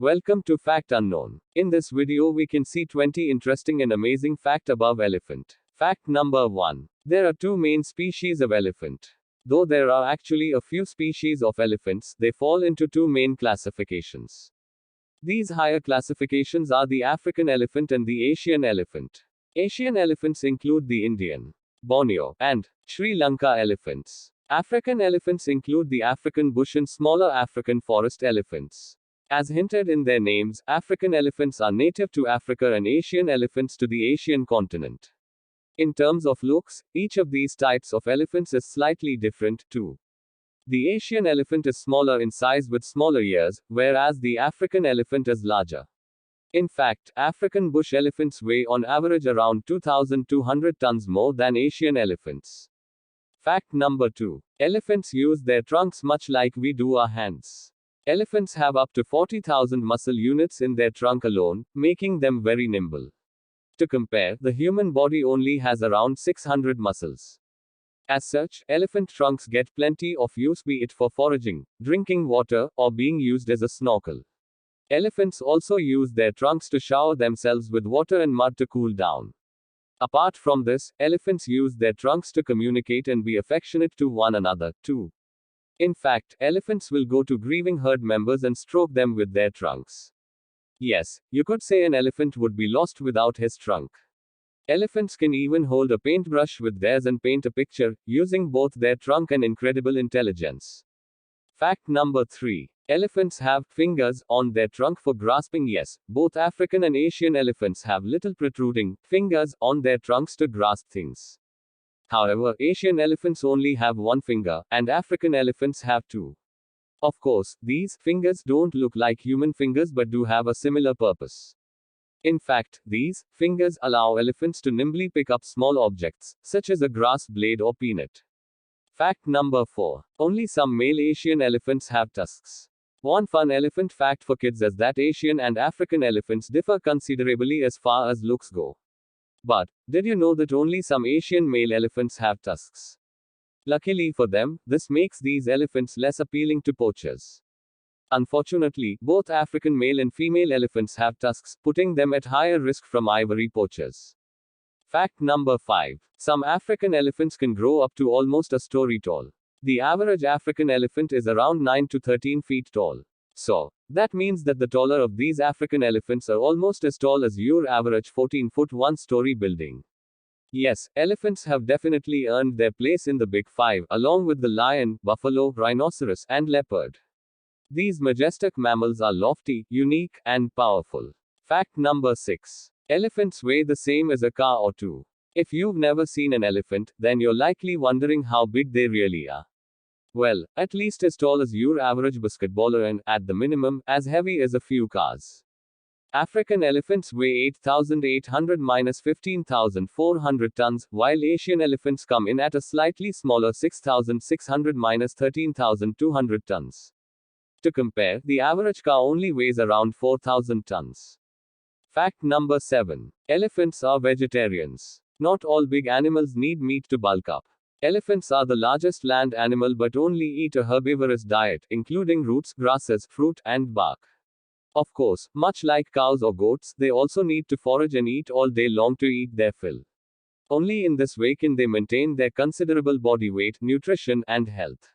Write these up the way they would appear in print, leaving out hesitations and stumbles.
Welcome to Fact Unknown. In this video we can see 20 interesting and amazing fact above elephant. Fact number 1. There are two main species of elephant. Though there are actually a few species of elephants, they fall into two main classifications. These higher classifications are the African elephant and the Asian elephant. Asian elephants include the Indian, Borneo, and Sri Lanka elephants. African elephants include the African bush and smaller African forest elephants. As hinted in their names, African elephants are native to Africa and Asian elephants to the Asian continent. In terms of looks, each of these types of elephants is slightly different, too. The Asian elephant is smaller in size with smaller ears, whereas the African elephant is larger. In fact, African bush elephants weigh on average around 2,200 tons more than Asian elephants. Fact number 2. Elephants use their trunks much like we do our hands. Elephants have up to 40,000 muscle units in their trunk alone, making them very nimble. To compare, the human body only has around 600 muscles. As such, elephant trunks get plenty of use, be it for foraging, drinking water, or being used as a snorkel. Elephants also use their trunks to shower themselves with water and mud to cool down. Apart from this, elephants use their trunks to communicate and be affectionate to one another, too. In fact, elephants will go to grieving herd members and stroke them with their trunks. Yes, you could say an elephant would be lost without his trunk. Elephants can even hold a paintbrush with theirs and paint a picture, using both their trunk and incredible intelligence. Fact number 3. Elephants have fingers on their trunk for grasping. Yes, both African and Asian elephants have little protruding fingers on their trunks to grasp things. However, Asian elephants only have one finger, and African elephants have two. Of course, these fingers don't look like human fingers but do have a similar purpose. In fact, these fingers allow elephants to nimbly pick up small objects, such as a grass blade or peanut. Fact number 4. Only some male Asian elephants have tusks. One fun elephant fact for kids is that Asian and African elephants differ considerably as far as looks go. But, did you know that only some Asian male elephants have tusks? Luckily for them, this makes these elephants less appealing to poachers. Unfortunately, both African male and female elephants have tusks, putting them at higher risk from ivory poachers. Fact number 5. Some African elephants can grow up to almost a story tall. The average African elephant is around 9 to 13 feet tall. So, that means that the taller of these African elephants are almost as tall as your average 14-foot one-story building. Yes, elephants have definitely earned their place in the Big Five, along with the lion, buffalo, rhinoceros, and leopard. These majestic mammals are lofty, unique, and powerful. Fact number 6. Elephants weigh the same as a car or two. If you've never seen an elephant, then you're likely wondering how big they really are. Well, at least as tall as your average basketballer and, at the minimum, as heavy as a few cars. African elephants weigh 8,800-15,400 tons, while Asian elephants come in at a slightly smaller 6,600-13,200 tons. To compare, the average car only weighs around 4,000 tons. Fact number 7. Elephants are vegetarians. Not all big animals need meat to bulk up. Elephants are the largest land animal but only eat a herbivorous diet, including roots, grasses, fruit, and bark. Of course, much like cows or goats, they also need to forage and eat all day long to eat their fill. Only in this way can they maintain their considerable body weight, nutrition, and health.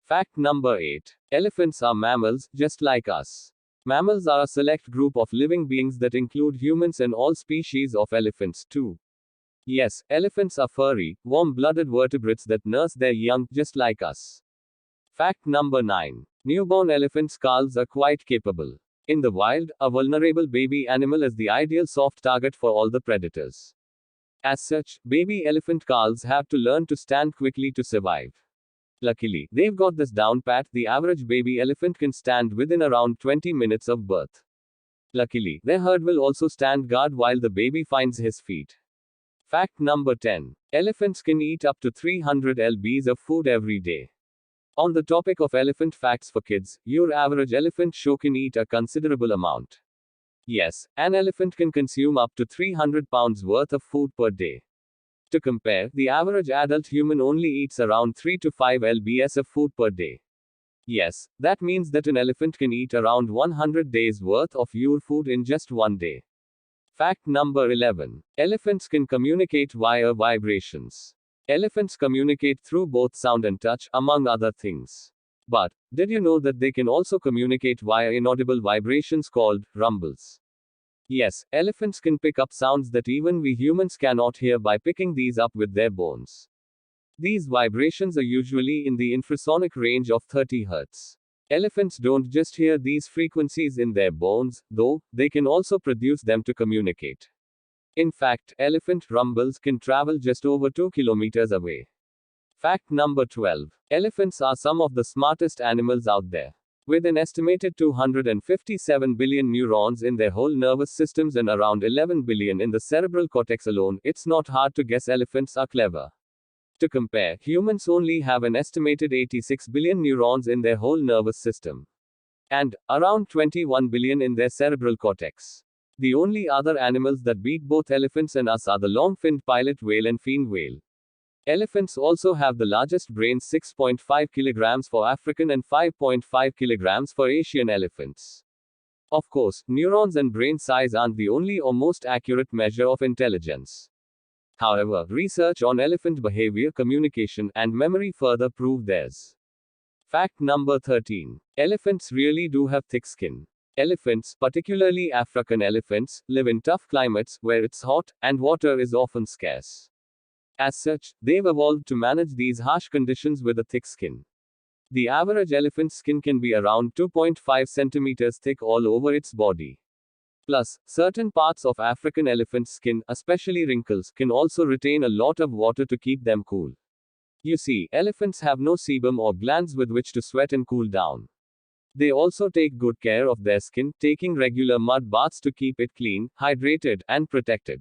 Fact number 8. Elephants are mammals, just like us. Mammals are a select group of living beings that include humans and all species of elephants too. Yes, elephants are furry, warm-blooded vertebrates that nurse their young, just like us. Fact number 9. Newborn elephants' calves are quite capable. In the wild, a vulnerable baby animal is the ideal soft target for all the predators. As such, baby elephant calves have to learn to stand quickly to survive. Luckily, they've got this down pat. The average baby elephant can stand within around 20 minutes of birth. Luckily, their herd will also stand guard while the baby finds his feet. Fact number 10. Elephants can eat up to 300 lbs of food every day. On the topic of elephant facts for kids, your average elephant show can eat a considerable amount. Yes, an elephant can consume up to 300 pounds worth of food per day. To compare, the average adult human only eats around 3 to 5 lbs of food per day. Yes, that means that an elephant can eat around 100 days worth of your food in just one day. Fact number 11. Elephants can communicate via vibrations. Elephants communicate through both sound and touch, among other things. But, did you know that they can also communicate via inaudible vibrations called rumbles? Yes, elephants can pick up sounds that even we humans cannot hear by picking these up with their bones. These vibrations are usually in the infrasonic range of 30 Hz. Elephants don't just hear these frequencies in their bones, though, they can also produce them to communicate. In fact, elephant rumbles can travel just over 2 kilometers away. Fact number 12. Elephants are some of the smartest animals out there. With an estimated 257 billion neurons in their whole nervous systems and around 11 billion in the cerebral cortex alone, it's not hard to guess elephants are clever. To compare, humans only have an estimated 86 billion neurons in their whole nervous system. And around 21 billion in their cerebral cortex. The only other animals that beat both elephants and us are the long-finned pilot whale and fiend whale. Elephants also have the largest brains, 6.5 kilograms for African and 5.5 kilograms for Asian elephants. Of course, neurons and brain size aren't the only or most accurate measure of intelligence. However, research on elephant behavior, communication, and memory further prove theirs. Fact number 13. Elephants really do have thick skin. Elephants, particularly African elephants, live in tough climates where it's hot and water is often scarce. As such, they've evolved to manage these harsh conditions with a thick skin. The average elephant's skin can be around 2.5 centimeters thick all over its body. Plus, certain parts of African elephant's skin, especially wrinkles, can also retain a lot of water to keep them cool. You see, elephants have no sebum or glands with which to sweat and cool down. They also take good care of their skin, taking regular mud baths to keep it clean, hydrated, and protected.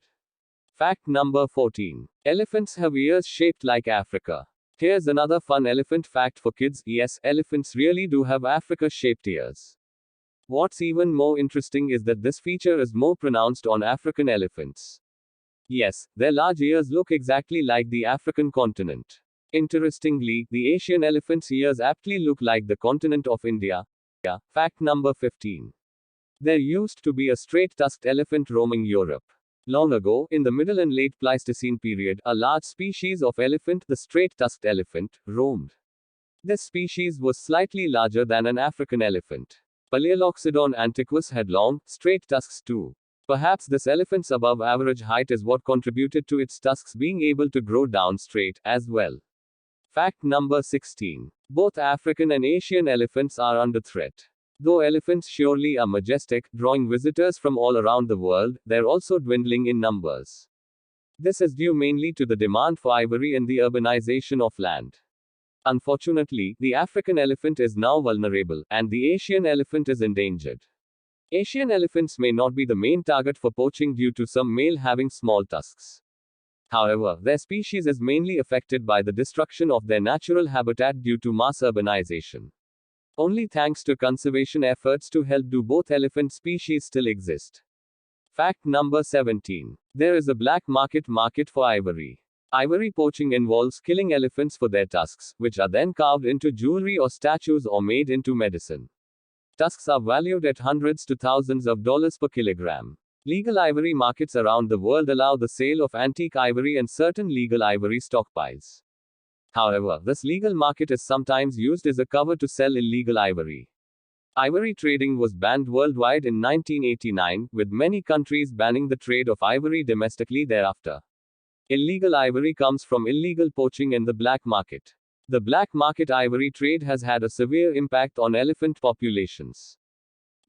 Fact number 14. Elephants have ears shaped like Africa. Here's another fun elephant fact for kids. Yes, elephants really do have Africa-shaped ears. What's even more interesting is that this feature is more pronounced on African elephants. Yes, their large ears look exactly like the African continent. Interestingly, the Asian elephant's ears aptly look like the continent of India. Fact number 15. There used to be a straight-tusked elephant roaming Europe. Long ago, in the Middle and Late Pleistocene period, a large species of elephant, the straight-tusked elephant, roamed. This species was slightly larger than an African elephant. Paleoloxodon antiquus had long, straight tusks too. Perhaps this elephant's above average height is what contributed to its tusks being able to grow down straight, as well. Fact number 16. Both African and Asian elephants are under threat. Though elephants surely are majestic, drawing visitors from all around the world, they're also dwindling in numbers. This is due mainly to the demand for ivory and the urbanization of land. Unfortunately, the African elephant is now vulnerable, and the Asian elephant is endangered. Asian elephants may not be the main target for poaching due to some male having small tusks. However, their species is mainly affected by the destruction of their natural habitat due to mass urbanization. Only thanks to conservation efforts to help do both elephant species still exist. Fact number 17. There is a black market for ivory. Ivory poaching involves killing elephants for their tusks, which are then carved into jewelry or statues or made into medicine. Tusks are valued at hundreds to thousands of dollars per kilogram. Legal ivory markets around the world allow the sale of antique ivory and certain legal ivory stockpiles. However, this legal market is sometimes used as a cover to sell illegal ivory. Ivory trading was banned worldwide in 1989, with many countries banning the trade of ivory domestically thereafter. Illegal ivory comes from illegal poaching and the black market. The black market ivory trade has had a severe impact on elephant populations.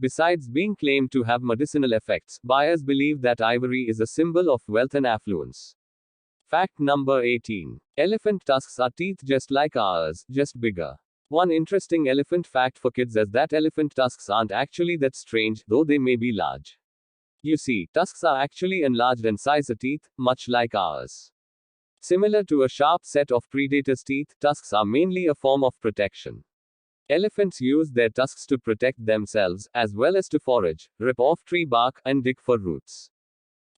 Besides being claimed to have medicinal effects, buyers believe that ivory is a symbol of wealth and affluence. Fact number 18. Elephant tusks are teeth just like ours, just bigger. One interesting elephant fact for kids is that elephant tusks aren't actually that strange, though they may be large. You see, tusks are actually enlarged in size of teeth, much like ours. Similar to a sharp set of predator's teeth, tusks are mainly a form of protection. Elephants use their tusks to protect themselves, as well as to forage, rip off tree bark, and dig for roots.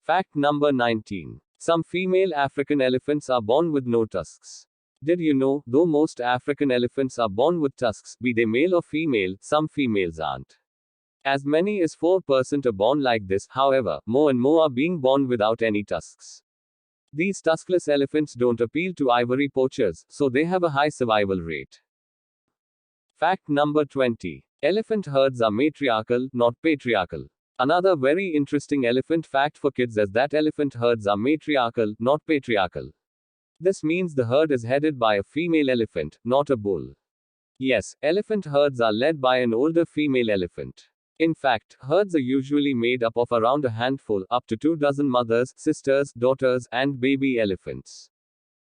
Fact number 19. Some female African elephants are born with no tusks. Did you know, though most African elephants are born with tusks, be they male or female, some females aren't. As many as 4% are born like this, however, more and more are being born without any tusks. These tuskless elephants don't appeal to ivory poachers, so they have a high survival rate. Fact number 20. Elephant herds are matriarchal, not patriarchal. Another very interesting elephant fact for kids is that elephant herds are matriarchal, not patriarchal. This means the herd is headed by a female elephant, not a bull. Yes, elephant herds are led by an older female elephant. In fact, herds are usually made up of around a handful, up to 2 dozen mothers, sisters, daughters, and baby elephants.